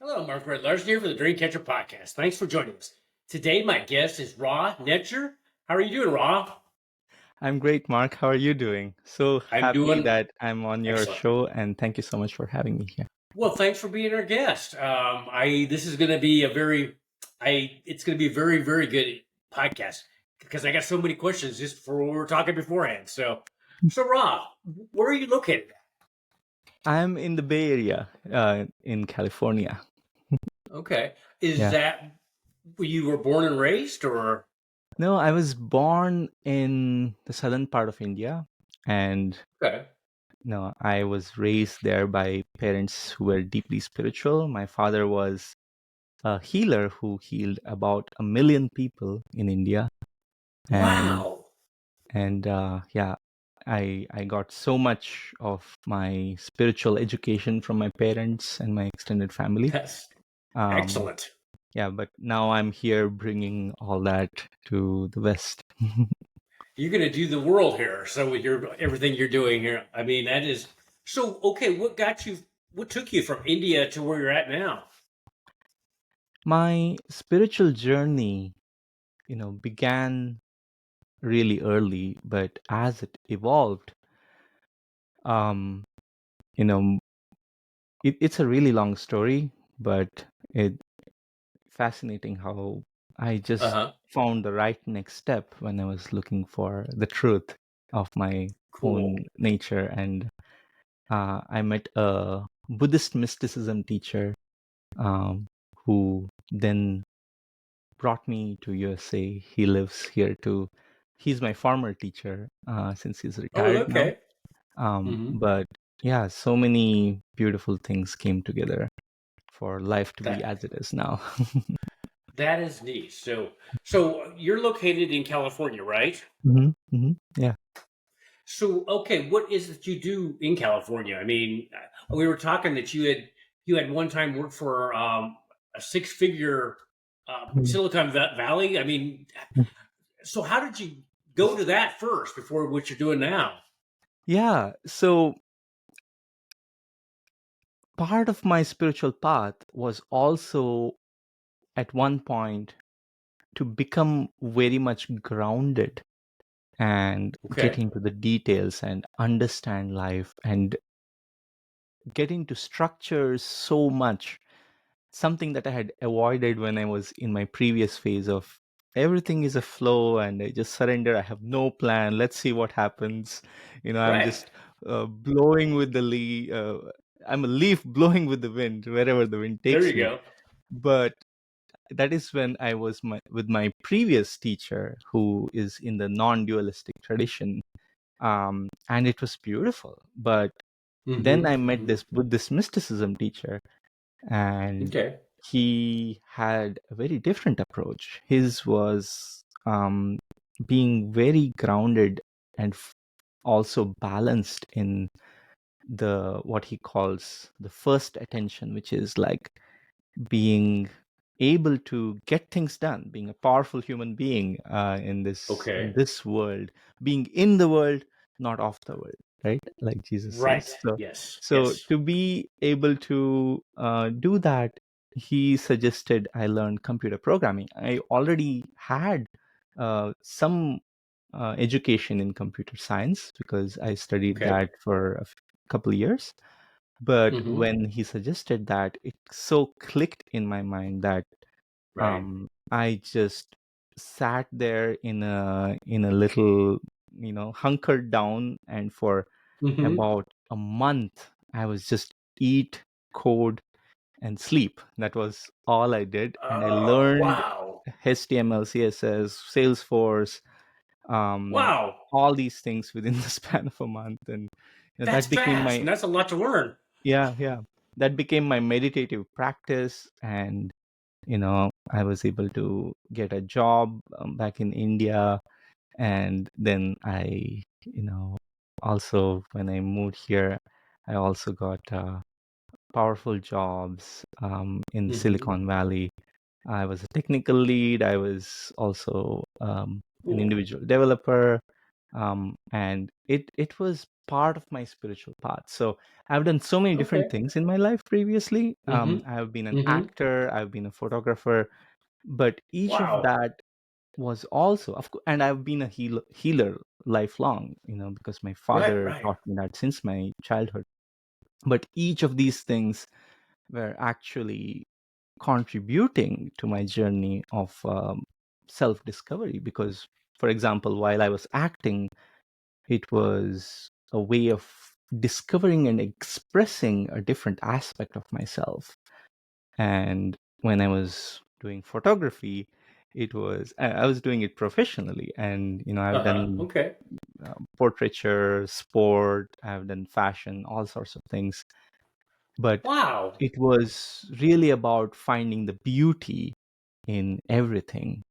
Hello, Mark Red Larson here for the Dreamcatcher Podcast. Thanks for joining us. Today, my guest is Netjer. How are you doing, Ra? I'm great, Mark. How are you doing? So I'm happy doing that I'm on your excellent. show, and thank you so much for having me here. Well, thanks for being our guest. I this is going to be it's going to be a very, very good podcast because I got so many questions just for what we were talking beforehand. So Ra, where are you located? I'm in the Bay Area, in California. Okay, is Yeah. that where you were born and raised, or? No, I was born in the southern part of India, and Okay. no, I was raised there by parents who were deeply spiritual. My father was a healer who healed about 1 million people in India, and Wow, yeah, I got so much of my spiritual education from my parents and my extended family. that's Um, excellent. yeah, but now I'm here bringing all that to the West. You're going to do the world here. So with everything you're doing here, I mean, that is so okay. What took you from India to where you're at now? My spiritual journey, began really early, but as it evolved, um, you know, it's a really long story, but it fascinating how I Uh just huh. found the right next step when I was looking for the truth of my Cool. own nature. And I met a Buddhist mysticism teacher who then brought me to USA. He lives here too. He's my former teacher since he's Oh, retired now. okay. Mm-hmm. But yeah, so many beautiful things came together for life to be That as it is now. that is neat. So you're located in California, right? Yeah. So okay, what is it you do in California? I mean, we were talking that you had one time worked for a six-figure Mhm. Silicon Valley. I mean, so how did you go to that first before what you're doing now? Yeah. So part of my spiritual path was also at one point to become very much grounded and get Okay. into the details and understand life and get into structures so much. Something that I had avoided when I was in my previous phase of everything is a flow and I just surrender. I have no plan. Let's see what happens. I'm Right. just blowing with I'm a leaf blowing with the wind wherever the wind There takes you me. go. But that is when I was with my previous teacher who is in the non-dualistic tradition. And it was beautiful. But then I met Mm-hmm. this Buddhist mysticism teacher, and Okay. he had a very different approach. His was being very grounded and also balanced in the what he calls the first attention, which is like being able to get things done, being a powerful human being in Okay. this world, being in the world, not of the world, right? Like Jesus Right. says. So, Yes. so Yes. to be able to do that, he suggested I learn computer programming. I already had some education in computer science because I studied Okay. that for a couple of years. But Mm-hmm. when he suggested that, it so clicked in my mind that Right. I just sat there in a little, hunkered down, and for Mm-hmm. about a month, I was just eat, code, and sleep. That was all I did, and I learned Wow. HTML, CSS, Salesforce, um, Wow. all these things within the span of a month, and That's that became fast, my and that's a lot to learn. yeah, that became my meditative practice. And I was able to get a job back in India. And then I also, when I moved here, I also got powerful jobs in Mm-hmm. Silicon Valley. I was a technical lead. I was also an Cool. individual developer. And it was part of my spiritual path. So I've done so many different Okay. things in my life previously. Mm-hmm. I've been an Mm-hmm. actor, I've been a photographer, but each of Wow. that was also, of course, and I've been a healer lifelong, because my Right, father right. taught me that since my childhood. But each of these things were actually contributing to my journey of self discovery. Because, for example, while I was acting, it was a way of discovering and expressing a different aspect of myself. And when I was doing photography, I was doing it professionally, and I've Uh-huh. done Okay. portraiture, sport, I've done fashion, all sorts of things. But Wow. it was really about finding the beauty in everything,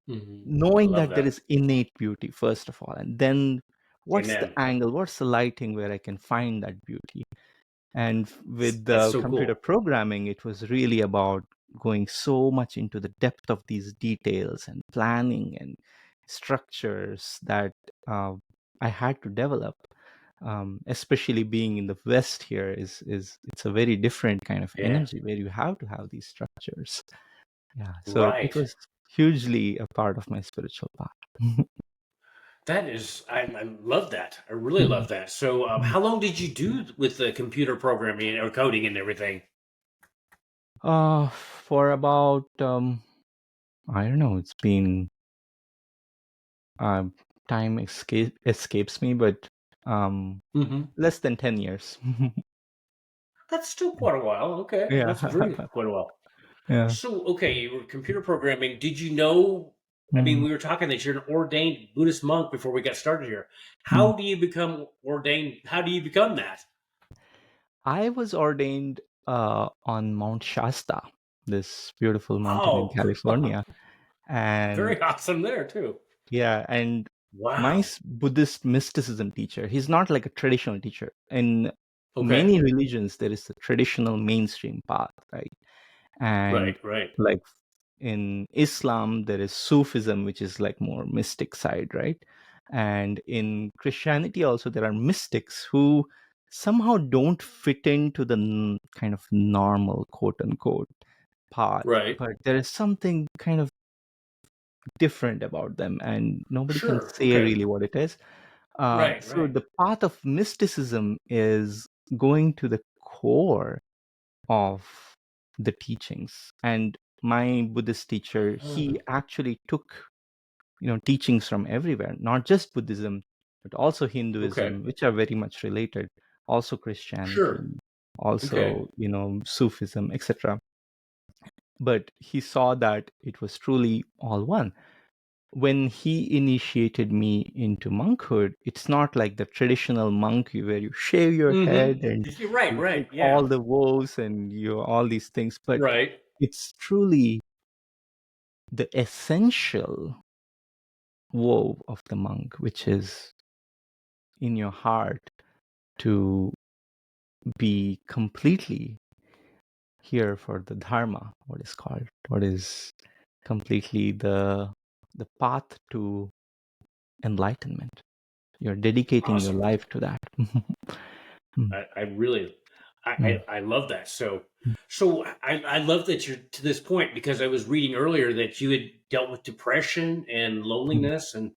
Mm-hmm. knowing Love that there that. is innate beauty, first of all, and then what's the Amen. angle, what's the lighting where I can find that beauty. And with That's the so computer cool. programming, it was really about going so much into the depth of these details and planning and structures that uh, I had to develop. Especially being in the West here is it's a very different kind of Yeah. energy where you have to have these structures. Yeah, so it Right. was hugely a part of my spiritual path. That is, I love that. I really love that. So, how long did you do with the computer programming or coding and everything? For about I don't know. It's been uh, time escapes me, but Mm-hmm. less than 10 years. That's still quite a while. Okay, Yeah, that's very quite a while. yeah. So, okay, you were computer programming. Did you know? I mean, Mhm. we were talking that you're an ordained Buddhist monk before we got started here. Mm. How do you become ordained? How do you become that? I was ordained on Mount Shasta, this beautiful mountain in Oh, California, and very awesome there too. yeah, and my Wow. Buddhist mysticism teacher, he's not like a traditional teacher. In Okay. many religions, there is a traditional mainstream path, right? And Right. Right. like in Islam, there is Sufism, which is like more mystic side, right? And in Christianity also, there are mystics who somehow don't fit into the kind of normal quote unquote path, Right. but there is something kind of different about them, and nobody can Sure. say Okay. really what it is. Right. So Right. the path of mysticism is going to the core of the teachings. And my Buddhist teacher, he Uh, actually took teachings from everywhere, not just Buddhism, but also okay. Hinduism, which are very much related, also Sure. Christianity, Okay. also Sufism, etc. But he saw that it was truly all one. When he initiated me into monkhood, it's not like the traditional monk where you shave your head and Mm-hmm. You're right. you Right. take Yeah. all the vows and all these things, but Right. it's truly the essential vow of the monk, which is in your heart to be completely here for the dharma, what is completely the path to enlightenment. You're dedicating your Awesome. life to that. Mm, I really, mm, I love that. So I love that you're to this point because I was reading earlier that you had dealt with depression and mm, loneliness, and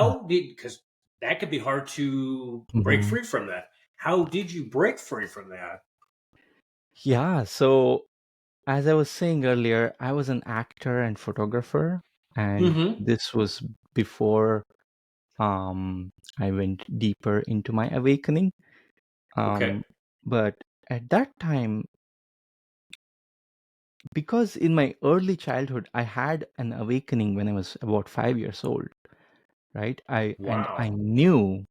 mm, how did because that could be hard to break mhm. free from that. How did you break free from that? Yeah, so as I was saying earlier, I was an actor and photographer, and Mm-hmm. this was before I went deeper into my awakening. Okay. Um, but at that time, because in my early childhood, I had an awakening when I was about 5 years old, right? I Wow. knew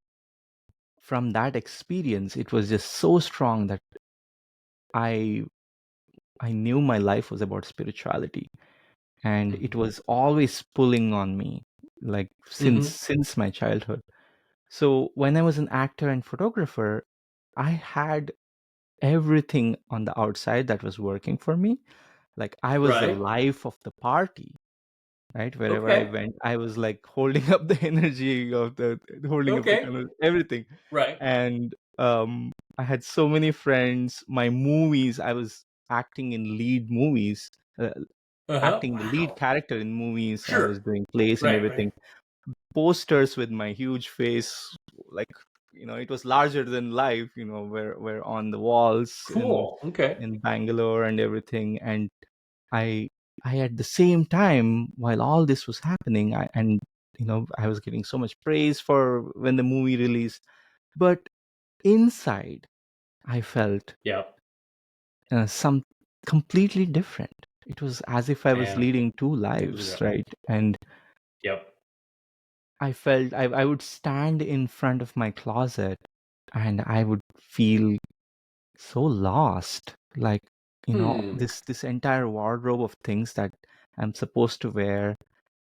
from that experience, it was just so strong that I I knew my life was about spirituality, and it Mm-hmm. was always pulling on me, like since Mm-hmm. since my childhood. So when I was an actor and photographer, I had everything on the outside that was working for me. Like I was the Right. life of the party. right? Wherever I Okay. went, I was like holding up the energy of the holding up the Okay. kind everything. Right. And I had so many friends. My movies, I was acting in lead movies, uh, acting the lead Wow. character in movies. I was Sure. doing plays and Right. Right. everything. Posters with my huge face, like, it was larger than life. Were on the walls Cool. Okay. in Bangalore and everything. And I I at the same time, while all this was happening, I was getting so much praise for when the movie released, but inside I felt Yep. some completely different. It was as if I was Man. leading two Completely lives, different. right? And Yep. I felt I would stand in front of my closet and I would feel so lost, like, Hmm. this entire wardrobe of things that I'm supposed to wear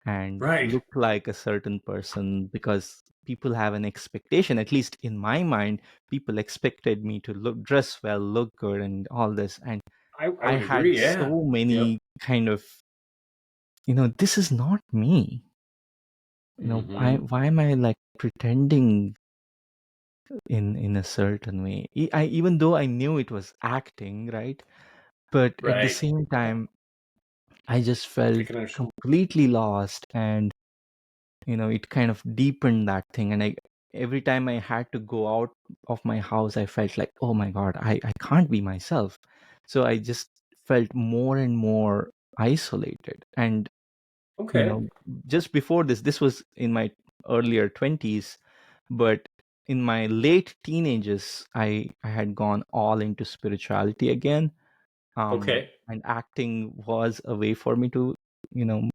and Right. look like a certain person, because people have an expectation. At least in my mind, people expected me to dress well, look good, and all this. And I I would had agree. Yeah. so Yep. many kind of, this is not me. Mm-hmm. Why am I like pretending in a certain way? Even though I knew it was acting, right? But at the Right. same time, I just I felt can understand. completely lost. And it kind of deepened that thing. And every time I had to go out of my house, I felt like, oh my god, I can't be myself. So I just felt more and more isolated. And you Okay. know just before this was in my earlier 20s, but in my late teenagers, I had gone all into spirituality again. Okay. And acting was a way for me to you know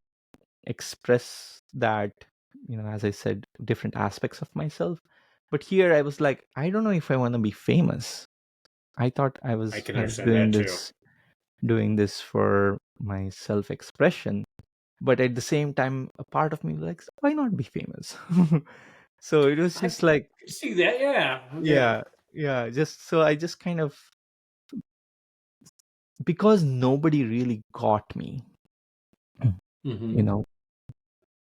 express that, as I said, different aspects of myself. But here I was like, I don't know if I want to be famous. I thought i I was can i was understand that too. doing this for my self expression. But at the same time, a part of me was like, why not be famous? So it was I just like, can see that. Yeah. Yeah. yeah, yeah, just so I just kind of, because nobody really got me. you Mm-hmm. know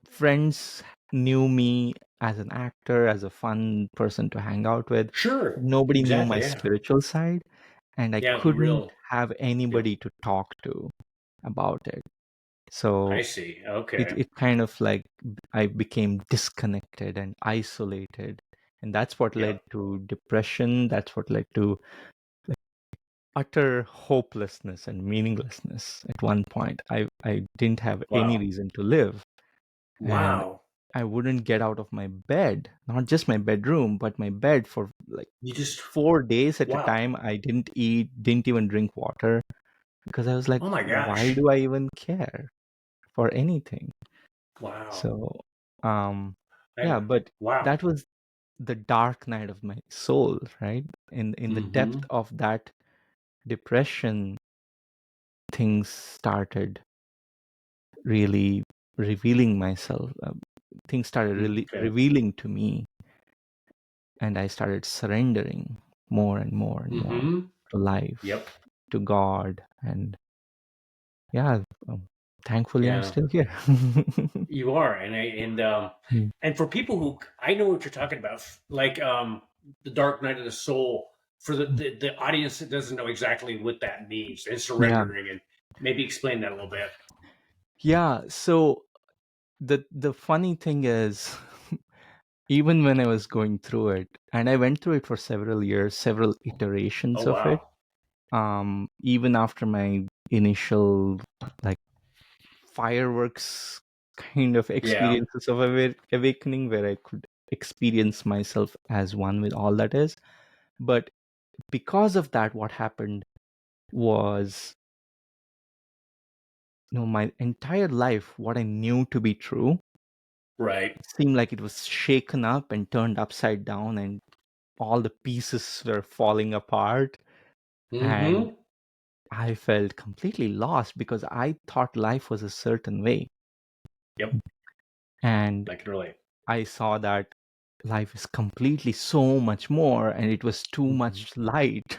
Friends knew me as an actor, as a fun person to hang out with, but Sure. nobody knew my Exactly. Yeah. spiritual side, and I Yeah. The couldn't real. have Yep. anybody to talk to about it. So I see. it, Okay. it kind of like I became disconnected and isolated. And that's what led Yep. to depression. That's what led to utter hopelessness and meaninglessness. At one point, I didn't have any Wow. reason to live. And Wow. I wouldn't get out of my bed, not just my bedroom, but my bed for like You just. 4 days at a Wow. time. I didn't eat, didn't even drink water, because I was like, Oh my why gosh. do I even care for anything? Wow. So, um, And yeah, but wow. that was the dark night of my soul, right? In the depth Mm-hmm. of that depression, things started really revealing myself. Things started really Okay. revealing to me, and I started surrendering more and more and more Mm-hmm. to life, Yep. to God, and yeah, thankfully I'm Yeah. still here. You are, Mm. and for people who I know what you're talking about, like the Dark Night of the Soul. For the audience that doesn't know exactly what that means and Yeah, surrendering, and maybe explain that a little bit. yeah. So the funny thing is, even when I was going through it, and I went through it for several years, several Oh iterations of it. wow. Even after my initial like fireworks kind of Yeah. experiences of awakening, where I could experience myself as one with all that is. But because of that, what happened was, my entire life, what I knew to be true, Right. it seemed like it was shaken up and turned upside down, and all the pieces were falling apart. And Mm-hmm. I felt completely lost because I thought life was a certain way. Yep. And I can relate. I saw that life is completely so much more, and it was too Mm-hmm. much light.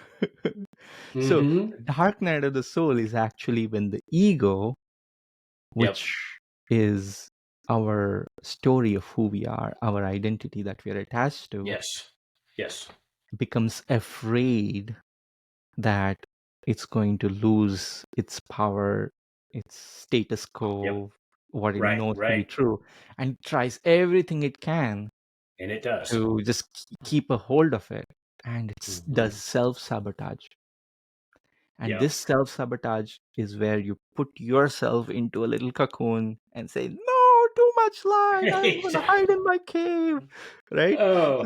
So, Mm-hmm. the dark night of the soul is actually when the ego, which Yep. is our story of who we are, our identity that we are attached to, Yes. Yes. becomes afraid that it's going to lose its power, its status Yep. quo, what it Right. knows to be Right. true, and tries everything it can And it does. to just keep a hold of it. And it does Hmm. self sabotage. And Yep. this self sabotage is where you put yourself into a little cocoon and say, no, too much light. I'm going to hide in my cave. Right? Oh,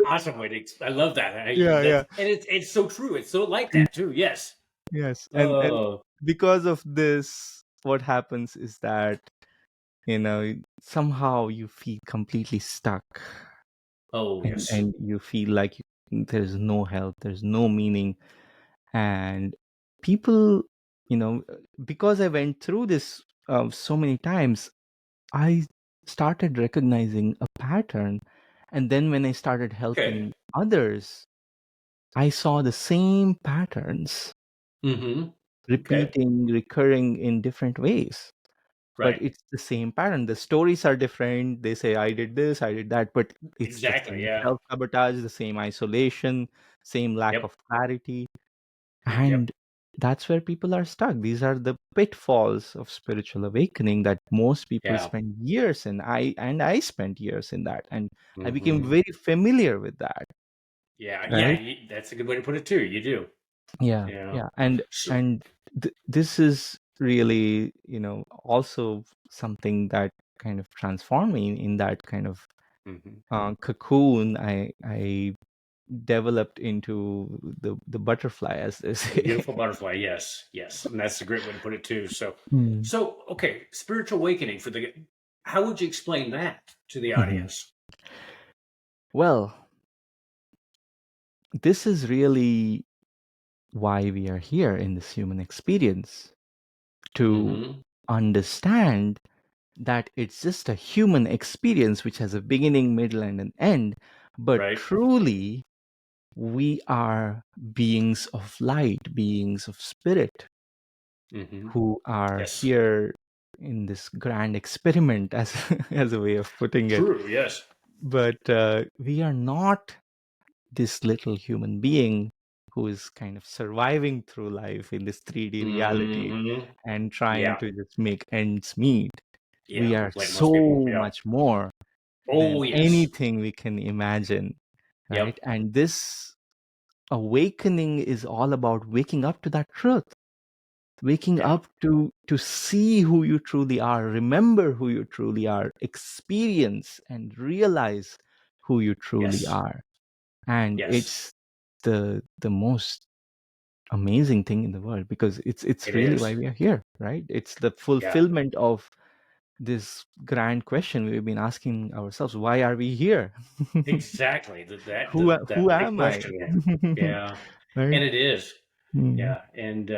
awesome way to. I love that. Yeah, That's yeah. and it's so true. It's so like that too. Yes. Yes. And Oh. because of this, what happens is that, somehow you feel completely stuck, Oh yes. and you feel like there's no help, there's no meaning. And people, because I went through this so many times, I started recognizing a pattern. And then when I started Okay. helping others, I saw the same patterns Mm-hmm. Okay. repeating, recurring in different ways. But Right. it's the same pattern. The stories are different. They say, I did this, I did that, but it's the Exactly. same Yeah. self sabotage, the same isolation, same lack Yep. of clarity. Yep. And that's where people are stuck. These are the pitfalls of spiritual awakening that most people Yeah. spend years in. I spent years in that, and I became Hmm. very familiar with that. Yeah. Yeah. Right? That's a good way to put it too. You do. Yeah, Yeah. yeah. And So. and this is really, also something that kind of transformed me in that kind of Mhm. cocoon. I developed into the butterfly, as they The say. beautiful butterfly. Yes. Yes. And that's a great way to put it too. So. Mm. So okay. Spiritual awakening for the. How would you explain that to the Mhm. audience? Well, this is really why we are here in this human experience, to Hmm. understand that it's just a human experience which has a beginning, middle, and an end. But Right. truly, we are beings of light, beings of spirit, Hmm. who are Yes. here in this grand experiment, as as a way of putting it. True. Yes. But we are not this little human being who is kind of surviving through life in this 3D reality Hmm. and trying Yeah. to just make ends meet. We Yeah. are Like most people. so Yeah. much more than Oh yes. anything we can imagine, right? Yep. And this awakening is all about waking up to that truth, waking Yeah. up to see who you truly are, remember who you truly are, experience and realize who you truly Yes. are. And Yes. it's the most amazing thing in the world, because it's It really why is. we are here, right? It's the Yeah. fulfillment of this grand question we've been asking ourselves: why are we here? Exactly. Who That big am I? question. Yeah. Yeah. Right. And it is. Mm, Yeah. And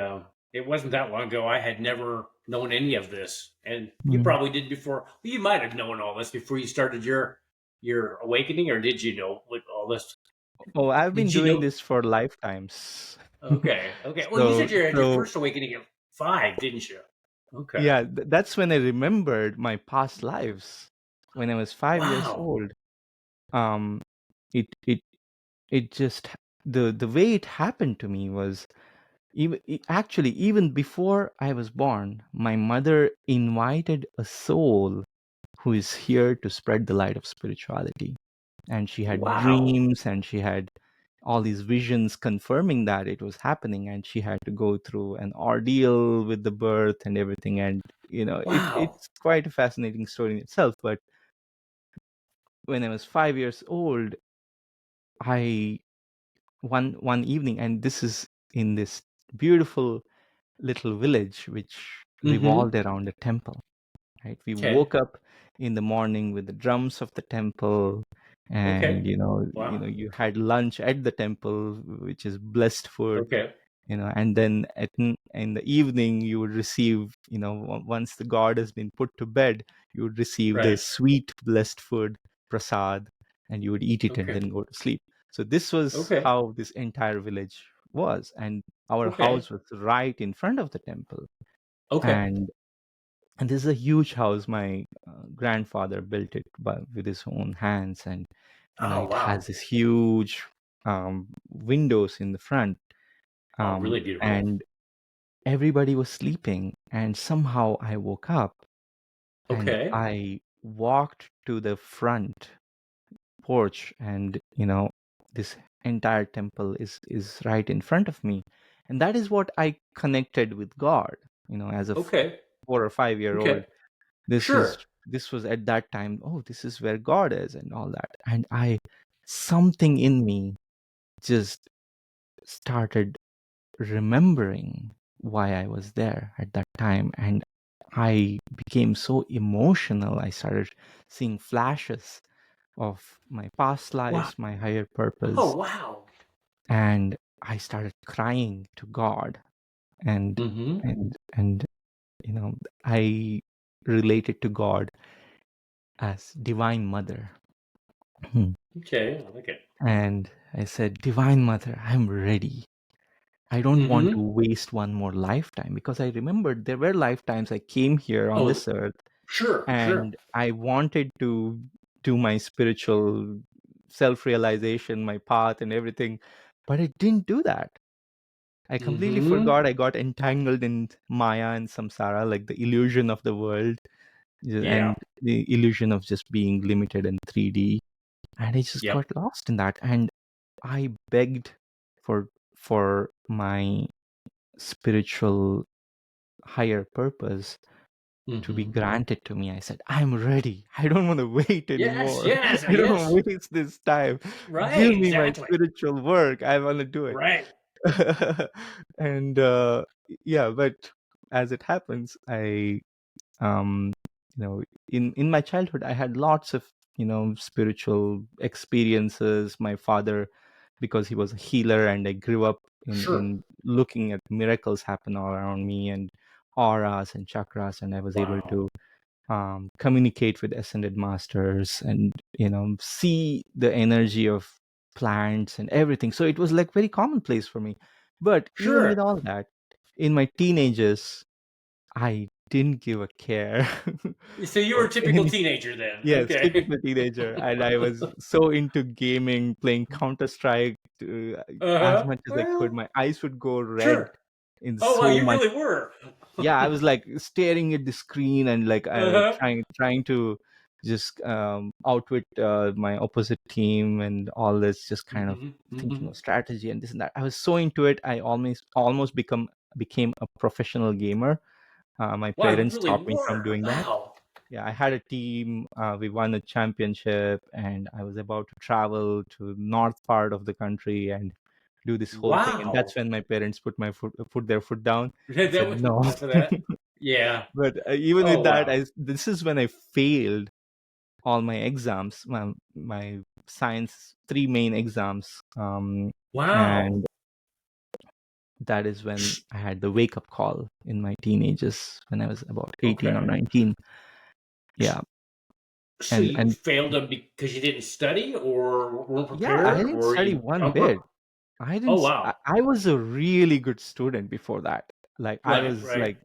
it wasn't that long ago. I had never known any of this, and you mm. probably did before. You might have known all this before you started your awakening, or did you know what all this? Oh, I've been Did you doing know? this for lifetimes. Okay. Okay. Well, you so said you had your so first awakening at 5, didn't you? Okay. yeah, that's when I remembered my past lives. When I was 5 years Wow. old, um it it it just, the way it happened to me was, actually, even before I was born, my mother invited a soul who is here to spread the light of spirituality. And she had Wow. dreams, and she had all these visions confirming that it was happening, and she had to go through an ordeal with the birth and everything. And Wow. it's quite a fascinating story in itself. But when I was 5 years old, I one evening, and this is in this beautiful little village which Mm-hmm. revolved around a temple, right? We Okay. woke up in the morning with the drums of the temple, and Okay. Wow. you had lunch at the temple, which is blessed food, Okay. and then in the evening you would receive, once the god has been put to bed, you would receive the Right. sweet blessed food, prasad, and you would eat it and Okay. then go to sleep. So this was Okay. how this entire village was, and our Okay. house was right in front of the temple. Okay. And And this is a huge house. My grandfather built it with his own hands, and Oh, it wow. has this huge windows in the front, Oh, really beautiful. and everybody was sleeping, and somehow I woke up and Okay. I walked to the front porch, and this entire temple is right in front of me, and that is what I connected with God, as a Okay. 4 or 5 year old. Okay. this is Sure. this was at that time. Oh, this is where God is and all that. And I something in me just started remembering why I was there at that time, and I became so emotional. I started seeing flashes of my past Wow. lives, my higher Oh, purpose, wow. and I started crying to God, and Mm-hmm. and you know I related to God as Divine Mother. Hmm. Okay. I like it. And I said, Divine Mother, I'm ready. I don't want to Mm-hmm. waste one more lifetime, because I remembered there were lifetimes I came here on Oh, this earth sure. Sure. and I wanted to do my spiritual self realization, my path, and everything, but I didn't do that. I completely Mm-hmm. forgot. I got entangled in Maya and Samsara, like the illusion of the world Yeah. and the illusion of just being limited in 3D. And I just Yep. got lost in that. And I begged for my spiritual higher purpose to be Mm-hmm. granted to me. I said, I'm ready. I don't want to wait Yes. anymore. Yes. I don't want Yes. to waste this time. Right. Give me my Exactly. spiritual work. I want to do it. Right. And yeah, but as it happens, I um in my childhood I had lots of spiritual experiences. My father, because he was a healer, and I grew up Sure. in looking at miracles happen all around me, and auras and chakras, and I was able Wow. to communicate with ascended masters, and see the energy of plants and everything. So it was like very commonplace for me. But even with Sure. all that, in my teenagers, I didn't give a care. So you were a of typical any teenager then. Yes, Okay. typical teenager, and I was so into gaming, playing Counter-Strike as Uh-huh. much as I could. Well, My eyes would go red sure. in Oh, wow, so you much. really were. Yeah, I was like staring at the screen and like Uh-huh. trying to just outwit my opposite team and all this, just kind of Mm-hmm. thinking Mm-hmm. of strategy and this and that. I was so into it. I almost became a professional gamer. My Wow, you parents really stopped me from were. doing that. Wow. Yeah, I had a team. We won a championship, and I was about to travel to north part of the country and do this whole thing. And Wow. that's when my parents put their foot down and That said was no. enough of that. Yeah. But even Oh, with that, wow. this is when I failed all my exams, my science three main exams, Wow. and that is when I had the wake up call in my teenagers when I was about 18 or Okay. 19. Yeah, So and you and failed them because you didn't study or weren't yeah, I prepared didn't or study you one oh, bit. I didn't. oh wow. I was a really good student before that. Like I Right, was right. like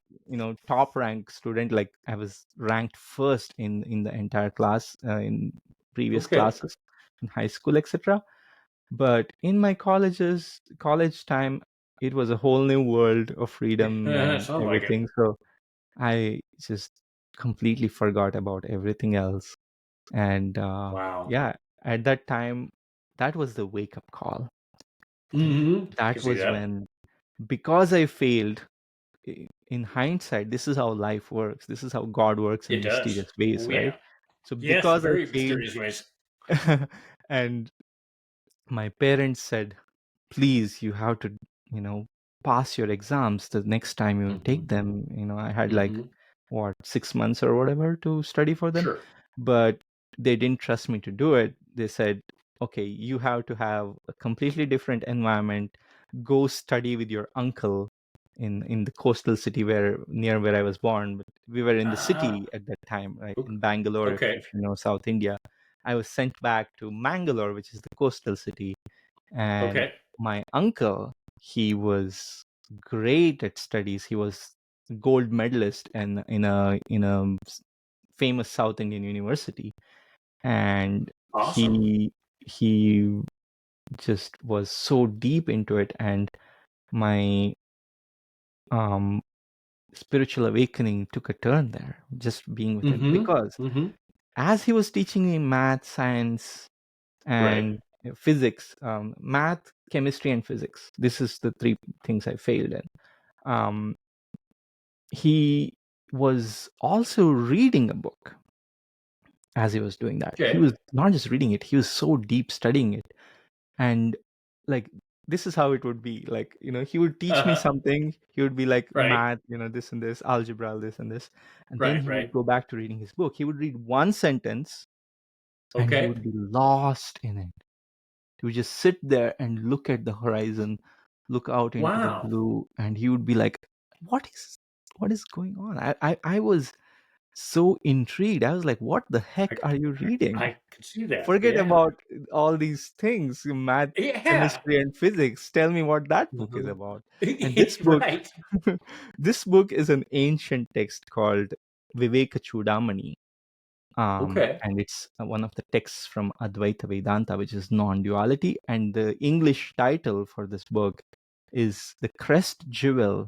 top rank student. Like I was ranked first in the entire class in previous Okay. classes in high school, etc. But in my college time, it was a whole new world of freedom and Sounds like it. everything. So I just completely forgot about everything else. And Wow. yeah, at that time, that was the wake up call. And Mm-hmm. I that can see was that. when, because I failed, in hindsight, this is how life works. This is how God works in It does. mysterious ways, Oh right? yeah. So Yes, because I very failed, mysterious ways. and my parents said, please, you have to, you know, pass your exams the next time you Mm-hmm. take them. I had like, Mm-hmm. what, 6 months or whatever to study for them. Sure. But they didn't trust me to do it. They said, okay, you have to have a completely different environment. Go study with your uncle in the coastal city near where I was born. But we were in the Ah. city at that time, right? Okay. In Bangalore, Okay. if you know South India. I was sent back to Mangalore, which is the coastal city. And Okay. my uncle, he was great at studies. He was gold medalist in a famous South Indian university, and Awesome. he just was so deep into it, and my um spiritual awakening took a turn there, just being with him, Mm-hmm. because Mm-hmm. as he was teaching me math, science, Right. and physics, math, chemistry, and physics. This is the three things I failed in. Um, he was also reading a book as he was doing that. He Okay. was not just reading it; he was so deep studying it, and like this is how it would be. Like, he would teach me Uh-huh. something. He would be like, Right. math, this and this, algebra, this and this, and then Right. he would Right. go back to reading his book. He would read one sentence, and he Okay. would be lost in it. He would just sit there and look at the horizon, look out into the Wow. blue, and he would be like, what is going on? I was so intrigued. I was like, what the heck I, are you reading? I could see that. Forget Yeah. about all these things, math, Yeah. chemistry, and physics. Tell me what that book is Mhm. about. And this book, Right. this book is an ancient text called Viveka Chudamani. Okay. And it's one of the texts from Advaita Vedanta, which is non-duality. And the English title for this book is The Crest Jewel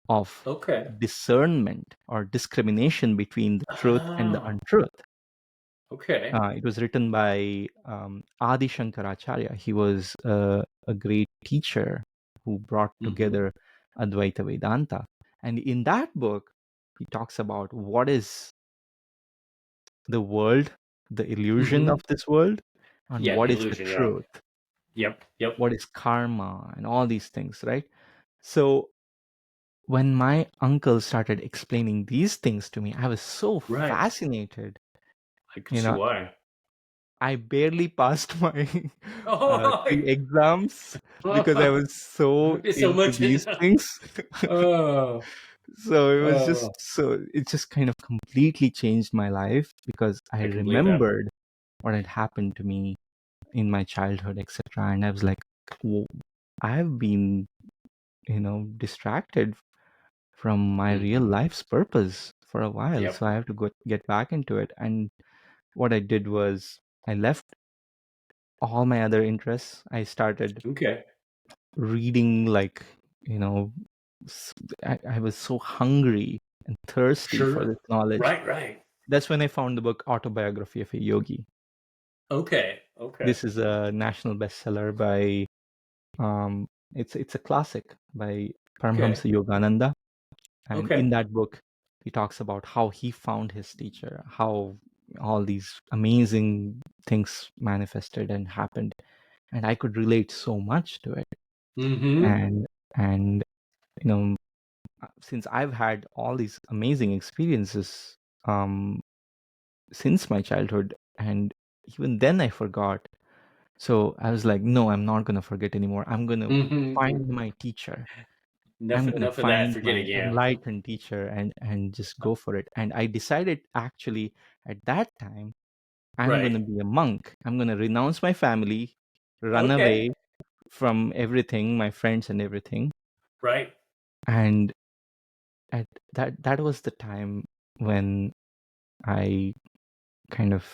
of Okay. Discernment, or Discrimination Between the Truth and the Oh. Untruth. Okay. It was written by Adi Shankaracharya. He was a great teacher who brought Mm-hmm. together Advaita Vedanta. And in that book, he talks about what is the world, the illusion Mm-hmm. of this world, and Yeah. The what is the illusion. Yeah. truth, Yep. Yep. what is karma, and all these things, right? So when my uncle started explaining these things to me, I was so Right. fascinated. I could You see know, why. I barely passed my Oh. three exams because I was so It's so into much. these things. Oh. So it was just Oh. it just kind of completely changed my life, because I I can believe that. remembered what had happened to me in my childhood, etc. And I was like, "Whoa, I've been, distracted from my real Mm-hmm. life's purpose for a while. Yep. So I have to get back into it." And what I did was I left all my other interests. I started Okay. reading, like, you know, I was so hungry and thirsty for Sure. this knowledge. Right. Right. That's when I found the book Autobiography of a Yogi. Okay. Okay. This is a national bestseller by Um, it's a classic by Okay. Paramhamsa Yogananda, and Okay. in that book, he talks about how he found his teacher, how all these amazing things manifested and happened, and I could relate so much to it. Mm-hmm. And you know, since I've had all these amazing experiences since my childhood, and even then I forgot. So I was like, no, I'm not gonna forget anymore. I'm gonna Mm-hmm. find my teacher. Enough. I'm gonna Enough of that. find Forgetting. my Yeah. enlightened teacher and just go for it. And I decided, actually, at that time, I'm Right. gonna be a monk. I'm gonna renounce my family, run Okay. away from everything, my friends and everything. Right. And at that was the time when I kind of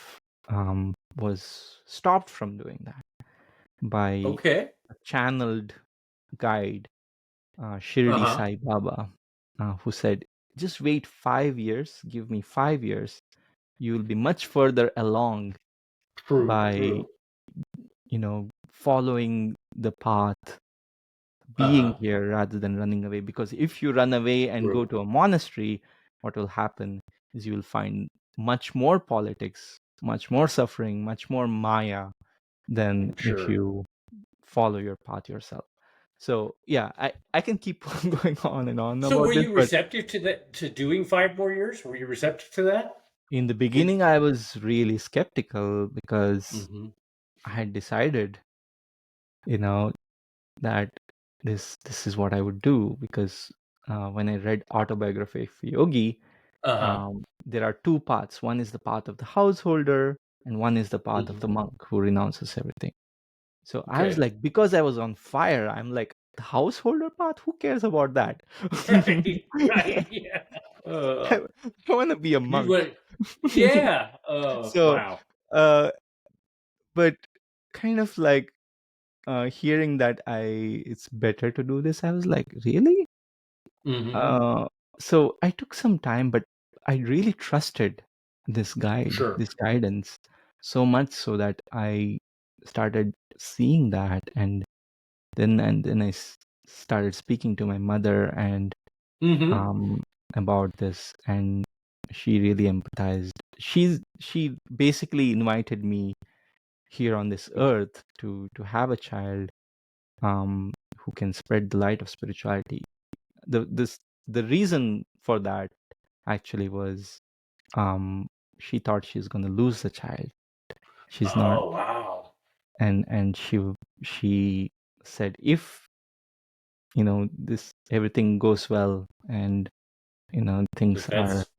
was stopped from doing that by Okay. a channeled guide, Shirdi Uh-huh. Sai Baba, who said, just wait 5 years, give me 5 years. You will be much further along True. by, True. following the path, being Uh-huh. here rather than running away. Because if you run away and go True. to a monastery, what will happen is you will find much more politics, much more suffering, much more Maya than if Sure. you follow your path yourself. So yeah, I can keep going on and on So were about this, you but receptive to that, to doing 5 more years? Were you receptive to that? in the Did beginning I was really skeptical, because mm-hmm. I had decided, you know, that this is what I would do, because when I read Autobiography of a Yogi, Uh-huh. there are two paths. One is the path of the householder, and one is the path of Mm-hmm. the monk who renounces everything. So I was Okay. like, because I was on fire, I'm like, the householder path, who cares about that? Right, right, yeah. I, I want to be a You monk. went, yeah. So, Wow. uh, but kind of like hearing that it's better to do this, I was like, really? Hmm. Uh, so I took some time, but I really trusted Sure. this guidance, so much so that I started seeing that, and then started speaking to my mother and Hmm. um about this, and she really empathized. She basically invited me here on this earth to have a child who can spread the light of spirituality. The reason for that actually was um she thought she's going to lose the child. She's not. Oh, wow. And she said, if this everything goes well, and things If are, that's,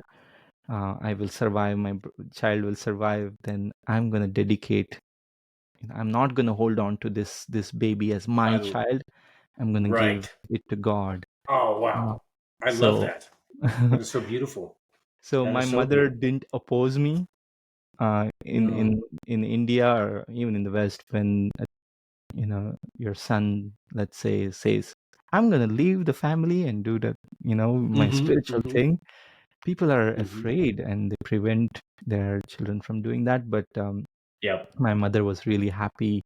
I will survive, my child will survive, then I'm going to dedicate, I'm not going to hold on to this baby as my I, child. I'm going to give right. it to God. Oh, Uh, wow. I love so that. That is so beautiful. so That my is so mother beautiful. didn't oppose me in No. India, or even in the West, when your son, let's say, says, I'm going to leave the family and do my Hmm. spiritual Hmm. thing. People are Hmm. afraid and they prevent their children from doing that. But Yep. my mother was really happy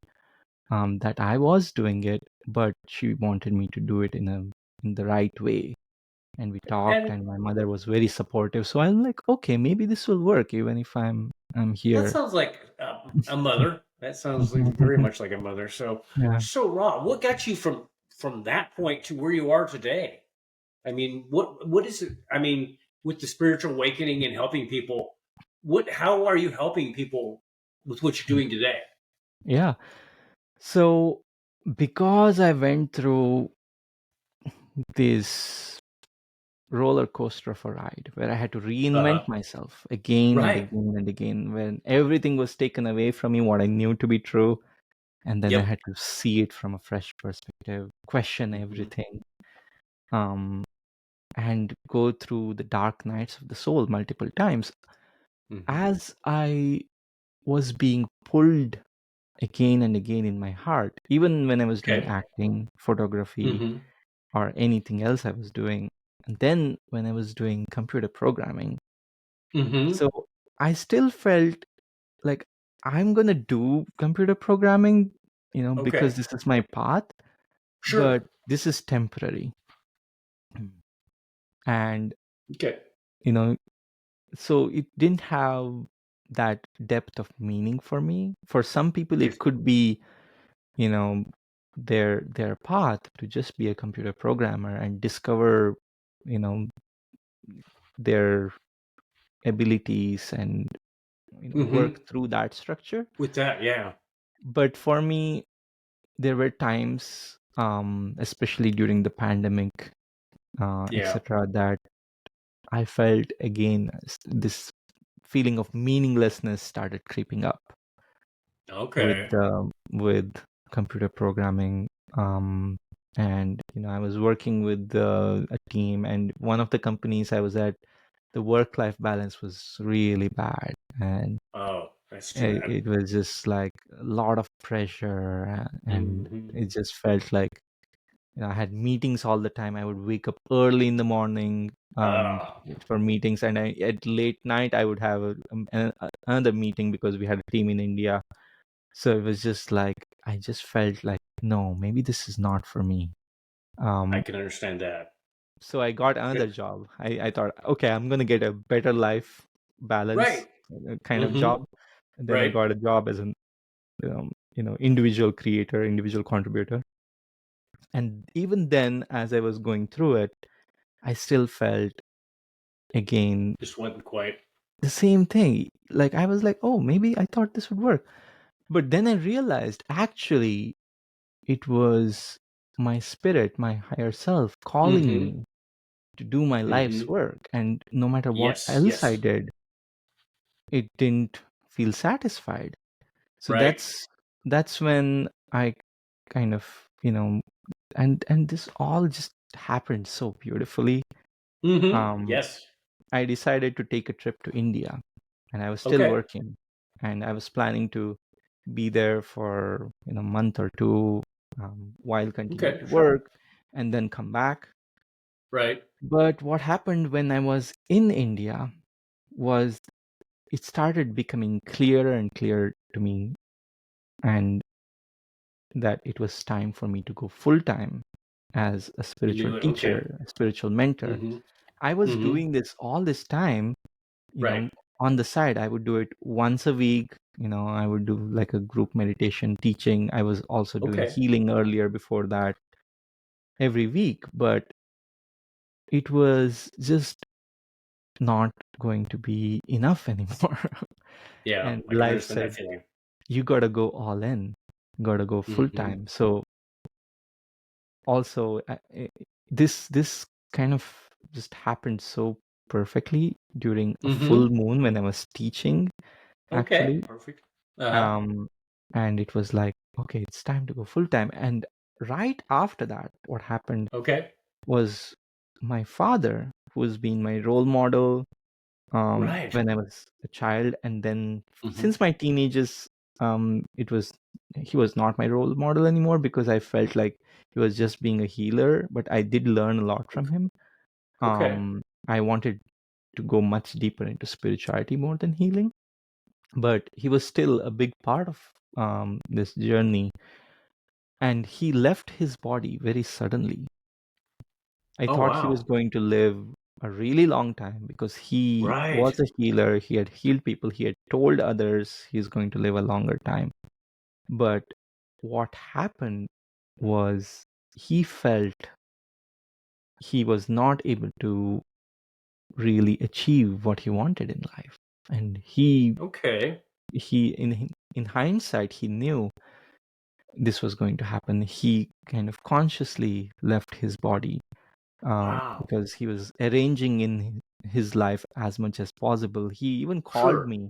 that I was doing it, but she wanted me to do it in the right way. And we talked, And and my mother was very supportive. So I'm like, okay, maybe this will work, even if I'm that here. sounds like a mother. That sounds like very much like a mother. So, Yeah. so Rob, what got you from that point to where you are today? I mean, what is it? I mean, with the spiritual awakening and helping people, how are you helping people with what you're doing today? Yeah. So because I went through this roller coaster of a ride where I had to reinvent Uh-huh. myself again and Right. again and again, when everything was taken away from me, what I knew to be true, and then I Yep. had to see it from a fresh perspective, question Hmm. everything, um, and go through the dark nights of the soul multiple times. Hmm. As I was being pulled again and again in my heart, even when I was doing Okay. acting, photography, Hmm. or anything else I was doing, and then when I was doing computer programming. Hmm. So I still felt like I'm gonna do computer programming, because Okay. this is my path, Sure. but this is temporary. And, Okay. you know, so it didn't have that depth of meaning for me. For some people, it Yes. could be, you know, their path to just be a computer programmer and discover, you know, their abilities and Hmm. work through that structure. With that, yeah. But for me, there were times, especially during the pandemic, Yeah. etc., that I felt again this feeling of meaninglessness started creeping up Okay. with computer programming. And I was working with a team, and one of the companies I was at, the work-life balance was really bad, and Oh, that's too it, bad. it was just like a lot of pressure, and Hmm. it just felt like I had meetings all the time. I would wake up early in the morning Ah, for meetings, and at late night I would have another meeting because we had a team in India. So it was just like I just felt like, no, maybe this is not for me. I Um, can understand that. so I got Yeah. another job. I thought, okay, I'm gonna get a better life balance Right. kind of Hmm. job. And then I Right. got a job as an individual creator, individual contributor. And even then, as I was going through it, I still felt again Just wasn't quite. the same thing. Like I was like, oh, maybe I thought this would work. But then I realized actually it was my spirit, my higher self calling Hmm. me to do my life's Hmm. work. And no matter what Yes. else I Yes. did, it didn't feel satisfied. So Right. that's when I kind of, and this all just happened so beautifully. Yes. I decided to take a trip to India, and I was still Okay. working, and I was planning to be there for a month or two, while continuing Okay. to Sure. work, and then come back. Right. But what happened when I was in India was it started becoming clearer and clearer to me, and that it was time for me to go full time as a You spiritual knew it. Okay. teacher, a spiritual mentor. Mm-hmm. I was Mm-hmm. doing this all this time, Right. on the side. I would do it once a week. I would do like a group meditation teaching. I was also doing Okay. healing earlier before that every week, but it was just not going to be enough anymore. Yeah, And I can life understand that said, feeling. you got to go all in, got to go full Mm-hmm. time. So also, this kind of just happened so perfectly during a full Mm-hmm. moon when I was teaching, Okay. actually. Perfect. Uh-huh. Um, and it was like, okay, it's time to go full time. And right after that, what happened Okay. was my father, who's been my role model Right. when I was a child, and then Mm-hmm. since my teenagers, it was he was not my role model anymore because I felt like he was just being a healer. But I did learn a lot from him. Okay. I wanted to go much deeper into spirituality more than healing, but he was still a big part of this journey, and he left his body very suddenly. I Oh thought he was wow. going to live a really long time because he Right. was a healer. He had healed people. He had told others he's going to live a longer time. But what happened was he felt he was not able to really achieve what he wanted in life. And Okay. he in hindsight, he knew this was going to happen. He kind of consciously left his body, Wow. because he was arranging in his life as much as possible. He even called Sure. me.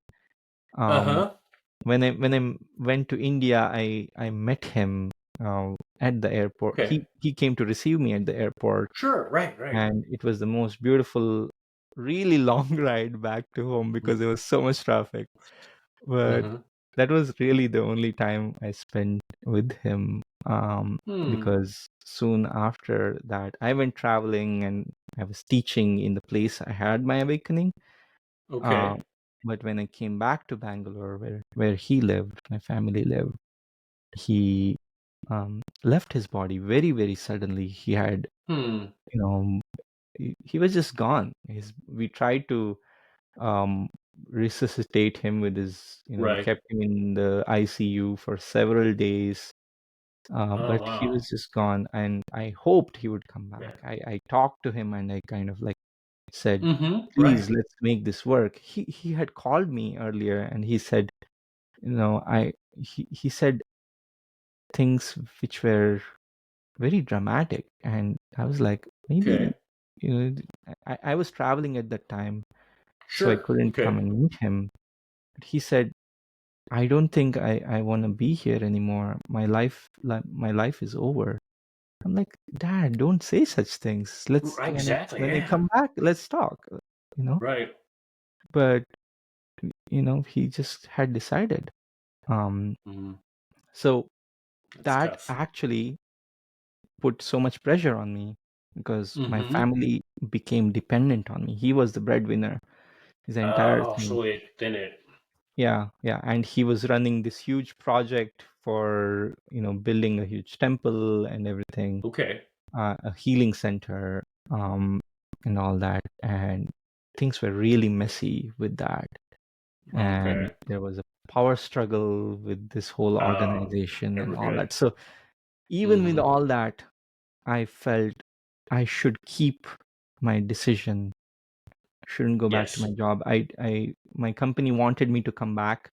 Um, Uh-huh. when I went to India, I met him at the airport. Okay. He came to receive me at the airport, Sure. Right. Right. and it was the most beautiful, really long ride back to home because there was so much traffic. But Uh-huh. that was really the only time I spent with him, Hmm. because soon after that, I went traveling and I was teaching in the place I had my awakening. Uh, Okay. but when I came back to Bangalore, where he lived, my family lived, he left his body very, very suddenly. He had, Hmm. you know, he was just gone. We tried to um, resuscitate him with his, we Right. kept him in the ICU for several days, Oh but he wow. was just gone. And I hoped he would come back. Yeah. I talked to him and I kind of like said, Mm-hmm. Right. please, let's make this work. He had called me earlier and he said, he said things which were very dramatic. And I was like, maybe, Okay. you know, I was traveling at that time, so I Sure. couldn't come Okay. and meet him. But he said, I don't think I want to be here anymore. My life is over. I'm like, Dad, don't say such things. Let's Right. Exactly. when I Yeah. come back, let's talk. You know. Right. But he just had decided. Um, Mm-hmm. so That's that tough. actually put so much pressure on me because my Mm-hmm. family became dependent on me. He was the breadwinner, his entire Oh, thing. so it. Yeah, yeah. And he was running this huge project for, building a huge temple and everything, Okay. a healing center, and all that. And things were really messy with that. And Okay. there was a power struggle with this whole organization and Never all good. that. So even with Mm-hmm. all that, I felt I should keep my decision. Shouldn't go back to my Yes. job. My company wanted me to come back.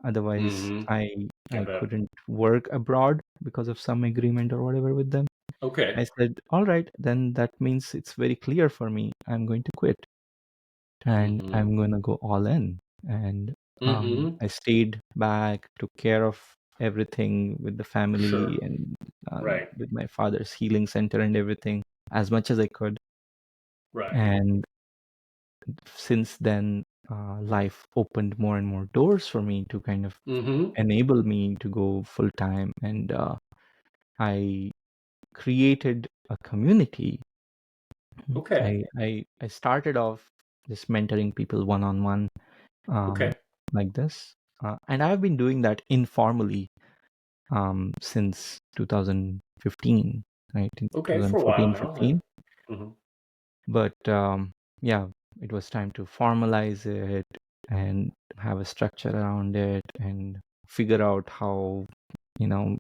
Otherwise, Mm-hmm. I I bet. couldn't work abroad because of some agreement or whatever with them. Okay. I said, all right, then that means it's very clear for me. I'm going to quit and Mm-hmm. I'm going to go all in. And Mm-hmm. I stayed back, took care of everything with the family Sure. and Right. with my father's healing center and everything as much as I could. Right. And since then, life opened more and more doors for me to kind of Mm-hmm. enable me to go full time. And I created a community. Okay. I started off just mentoring people one on one, Okay. like this, and I've been doing that informally since 2015, right? In Okay. For a while 2014, now. Yeah. 15. Mm-hmm. But yeah, it was time to formalize it and have a structure around it and figure out how, you know,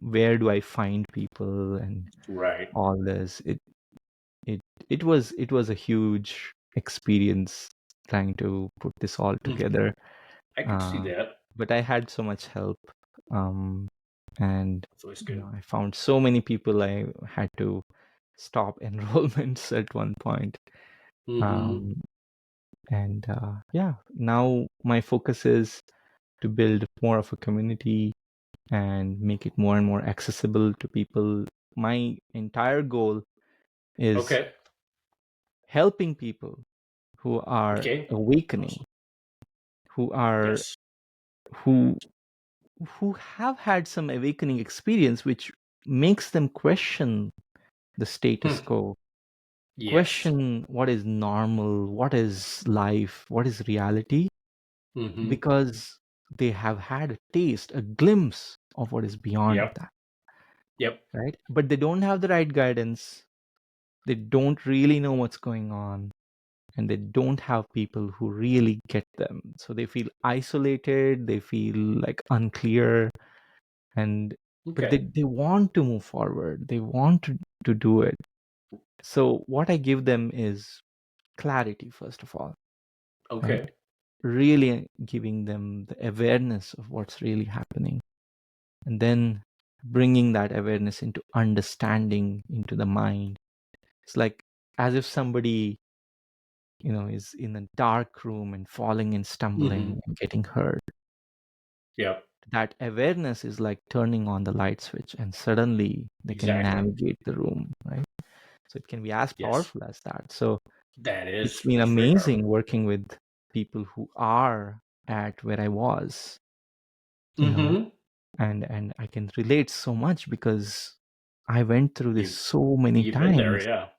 where do I find people and Right. all this. It it was a huge experience trying to put this all Mm. together. I could see Uh, that. but I had so much help, um, and That's always good. I found so many people. I had to stop enrollments at one point. Mm-hmm. Um, and yeah, now my focus is to build more of a community and make it more and more accessible to people. My entire goal is Okay. helping people who are Okay. awakening, Awesome. who are Yes. who who have had some awakening experience which makes them question the status Hmm. quo, Yes. question what is normal, what is life, what is reality, Mm-hmm. because they have had a taste, a glimpse of what is beyond Yep. that, Yep. right? But they don't have the right guidance. They don't really know what's going on, and they don't have people who really get them. So they feel isolated, they feel like unclear, and but Okay. they want to move forward. They want to do it. So what I give them is clarity, first of all, right? Okay. Really giving them the awareness of what's really happening, and then bringing that awareness into understanding into the mind. It's like as if somebody, is in a dark room and falling and Mm-hmm. stumbling and getting hurt. Yep. That awareness is like turning on the light switch, and suddenly they can Exactly. navigate the room, right? So it can be as Yes. powerful as that. So That it's is. been It's very amazing powerful. working with people who are at where I was, you know, Mm-hmm. and I can relate so much because I went through this You've so many you've been there. times, Yeah.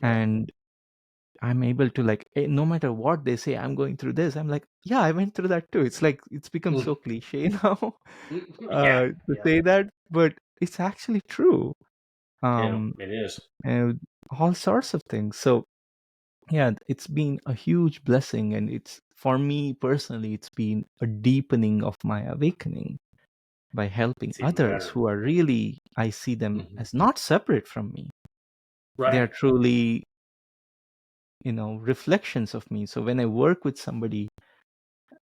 Yeah. and I'm able to like, no matter what they say, I'm going through this. I'm like, yeah, I went through that too. It's like it's become Mm. so cliche now Yeah. to Yeah. say that, but it's actually true. Yeah. Um, It is. and all sorts of things. So yeah, it's been a huge blessing, and it's for me personally, it's been a deepening of my awakening by helping It's even others better. who are really, I see them Hmm. as not separate from me. They are Right. truly, reflections of me. So when I work with somebody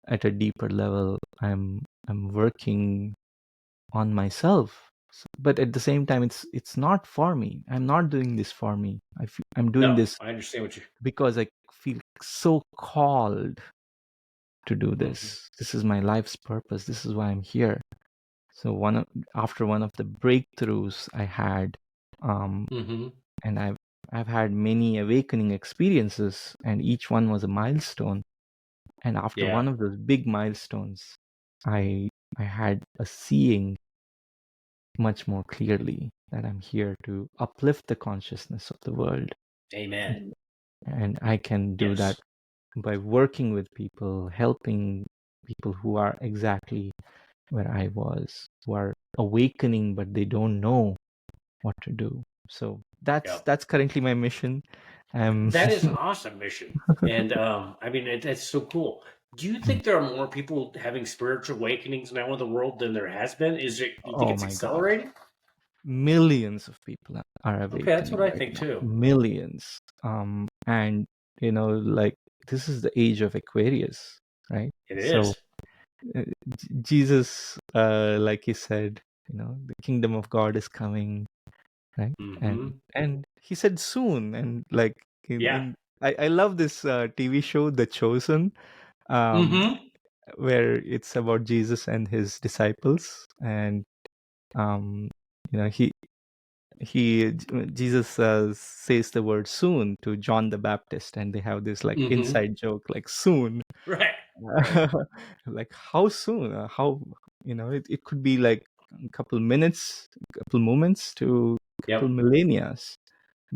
at a deeper level, I'm working on myself. But at the same time, it's not for me. I'm not doing this for me. I'm doing No, this I understand what you. because I feel so called to do Hmm. this. This is my life's purpose. This is why I'm here. So after one of the breakthroughs I had, um, Hmm. and I've had many awakening experiences, and each one was a milestone. And after Yeah. one of those big milestones, I I had a seeing much more clearly that I'm here to uplift the consciousness of the world. Amen. And I can do that Yes. by working with people, helping people who are exactly where I was, who are awakening but they don't know what to do. So that's Yeah. that's currently my mission. Um, That is an awesome mission, and I mean, that's so cool. Do you think there are more people having spiritual awakenings now in the world than there has been? Is it? Do you think oh it's my God, accelerating? millions of people are Okay, that's what awakening I right think now. too. Millions. And like this is the age of Aquarius, right? It So is. Jesus, like he said, the kingdom of God is coming, right? And Mm-hmm. and he said soon, and like in Yeah. in I love this TV show, The Chosen. Um, Mm-hmm. where it's about Jesus and his disciples, and um, he Jesus says the word soon to John the Baptist, and they have this like Hmm. inside joke, like soon. Right. Right. Like how soon? How it could be like a couple minutes, a couple moments to a couple Yep. millennia.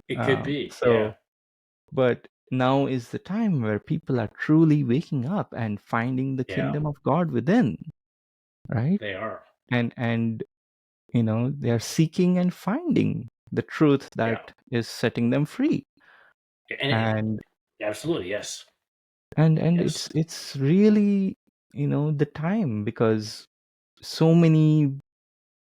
It could be. Yeah. So, but now is the time where people are truly waking up and finding the Yeah. kingdom of God within, right? They are. And they are seeking and finding the truth that Yeah. is setting them free. And And absolutely. Yes. and Yes. it's really the time, because so many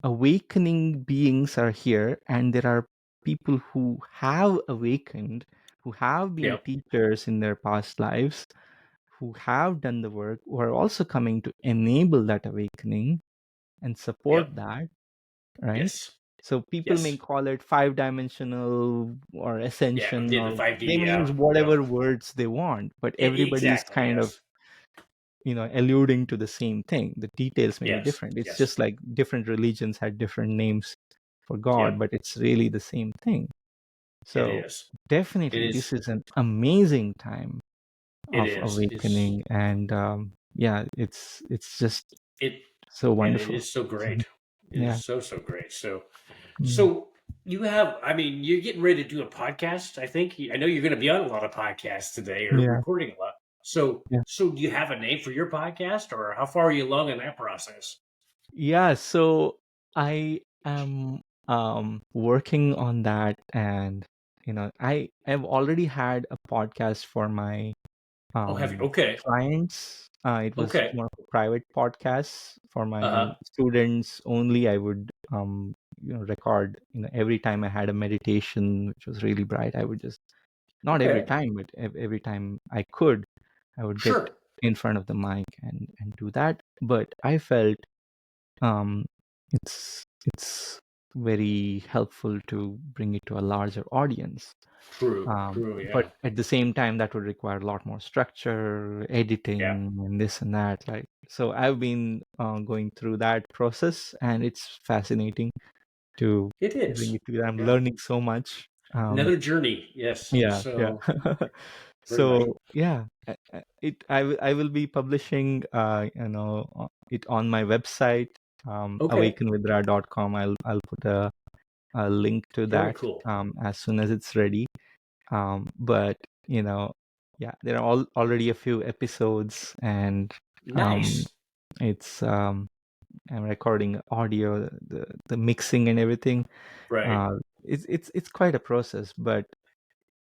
awakening beings are here, and there are people who have awakened, who have been Yep. teachers in their past lives, who have done the work, who are also coming to enable that awakening and support Yep. that, right? Yes. So people may Yes. call it five-dimensional or Yeah. ascension, Did the or 5D. they may Yeah. use Yep. whatever words they want, but everybody is Exactly. kind of Yes. alluding to the same thing. The details may be Yes. different. It's Yes. just like different religions had different names for God, Yep. but it's really the same thing. It So is. It definitely this is. is an amazing time It of is. It's awakening, and yeah, it's just it. so And it wonderful. is so Mhm. great. It is Yeah. so so great. So Mm. so you have. I mean, you're getting ready to do a podcast. I think. I know you're going to be on a lot of podcasts today, or Yeah. recording a lot. So Yeah. so do you have a name for your podcast, or how far are you along in that process? Yeah, so I am working on that, and I've already had a podcast for my Oh, have you? Okay. clients. It was Okay. more of a private podcast for Uh my huh. students only. I would record every time I had a meditation which was really bright. I would just, not every Okay. time, but every time I could, I would get Sure. in front of the mic and do that. But I felt um, it's very helpful to bring it to a larger audience. True. True. But Yeah. at the same time, that would require a lot more structure, Yeah. editing, and this and that. Like, so I've been going through that process, and it's fascinating to It bring is. it together. I'm Yeah. learning so much. Another journey. Yes. Yeah, yeah. So very much. So yeah, I will be publishing it on my website, Okay. awakenwithra.com. I'll put a link to Very that cool. as soon as it's ready. But yeah, there are already a few episodes, and um, Nice. it's I'm recording audio, the mixing and everything. Right. Uh, it's quite a process, but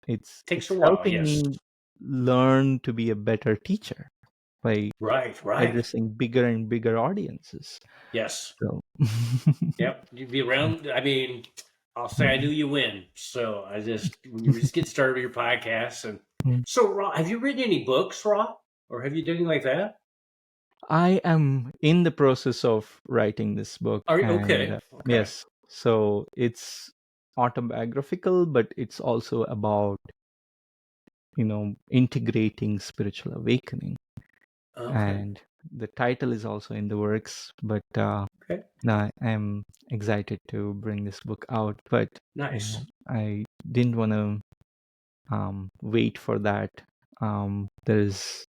Takes a it's while. helping Yes. me learn to be a better teacher by Right. Right. addressing bigger and bigger audiences. Yes. So Yep. You'd be around. I mean, I'll say I knew you win. So I just when you just get started with your podcast, and so Raw, have you written any books, Raw, or have you done anything like that? I am in the process of writing this book, Are you and okay? Okay. yes, so it's autobiographical, but it's also about integrating spiritual awakening. Okay. And the title is also in the works, but Okay. no, I'm excited to bring this book out. But Nice. I didn't want to wait for that. There's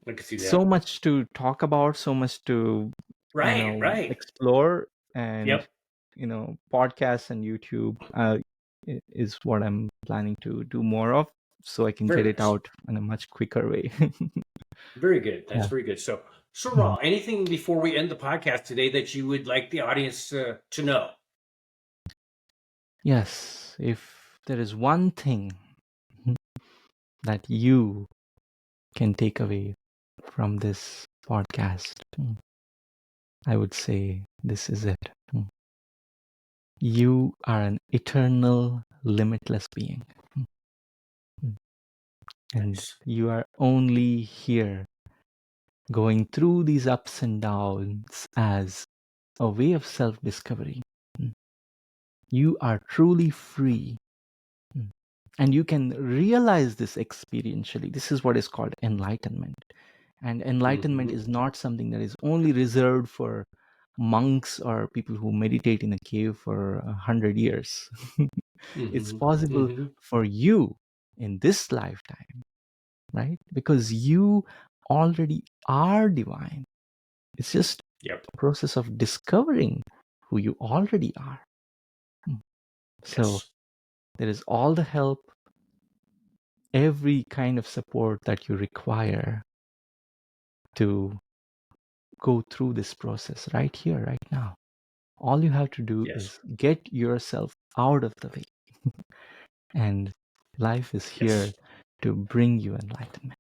I can see so that. much to talk about, so much to Right. Right. explore, and Yep. podcasts and YouTube is what I'm planning to do more of, so I can get Very it nice. out in a much quicker way. Very good. That's Yeah. very good. So, so Mhm. Raw, anything before we end the podcast today that you would like the audience to know? Yes, if there is one thing that you can take away from this podcast, I would say this is it. You are an eternal, limitless being. Mm. And Nice. you are only here going through these ups and downs as a way of self discovery. You are truly free. And you can realize this experientially. This is what is called enlightenment. And enlightenment Mm-hmm. is not something that is only reserved for monks or people who meditate in a cave for 100 years. It's Mm-hmm. possible Mm-hmm. for you in this lifetime, right? Because you already are divine. It's just Yep. a process of discovering who you already are. So Yes. there is all the help, every kind of support that you require to go through this process right here, right now. All you have to do Yes. is get yourself out of the way. And life is here Yes. to bring you enlightenment.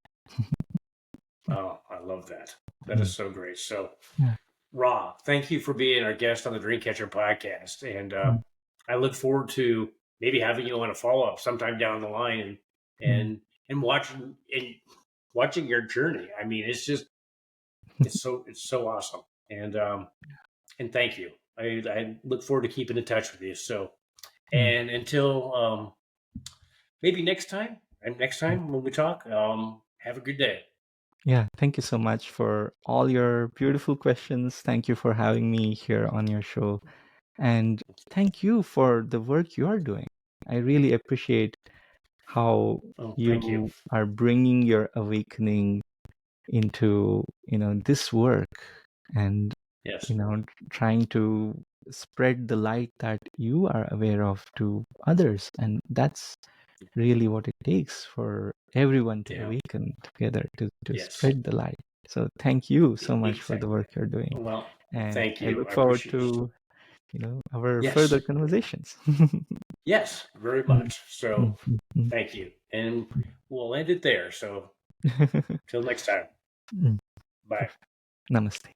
Oh, I love that. That is Mm. so great. So, Yeah. Ra, thank you for being our guest on the Dreamcatcher podcast. And Mm. I look forward to maybe having you on a follow up sometime down the line Mm. and watching your journey. I mean, it's so awesome. And thank you. I look forward to keeping in touch with you. So, Mm. and until maybe next time, and next time when we talk, have a good day. Yeah, thank you so much for all your beautiful questions. Thank you for having me here on your show. And thank you for the work you are doing. I really appreciate how Oh, thank you. you are bringing your awakening into, this work, and, Yes. trying to spread the light that you are aware of to others. And that's really what it takes for everyone to Yeah. awaken together, to Yes. spread the light. So thank you so much for the Exactly. work you're doing. Well, And thank I you. look I forward appreciate it. to, our Yes. further conversations. Yes, very Mm, much. So mm, mm, thank you. And we'll end it there. So mm. till next time. Mm. Bye. Namaste.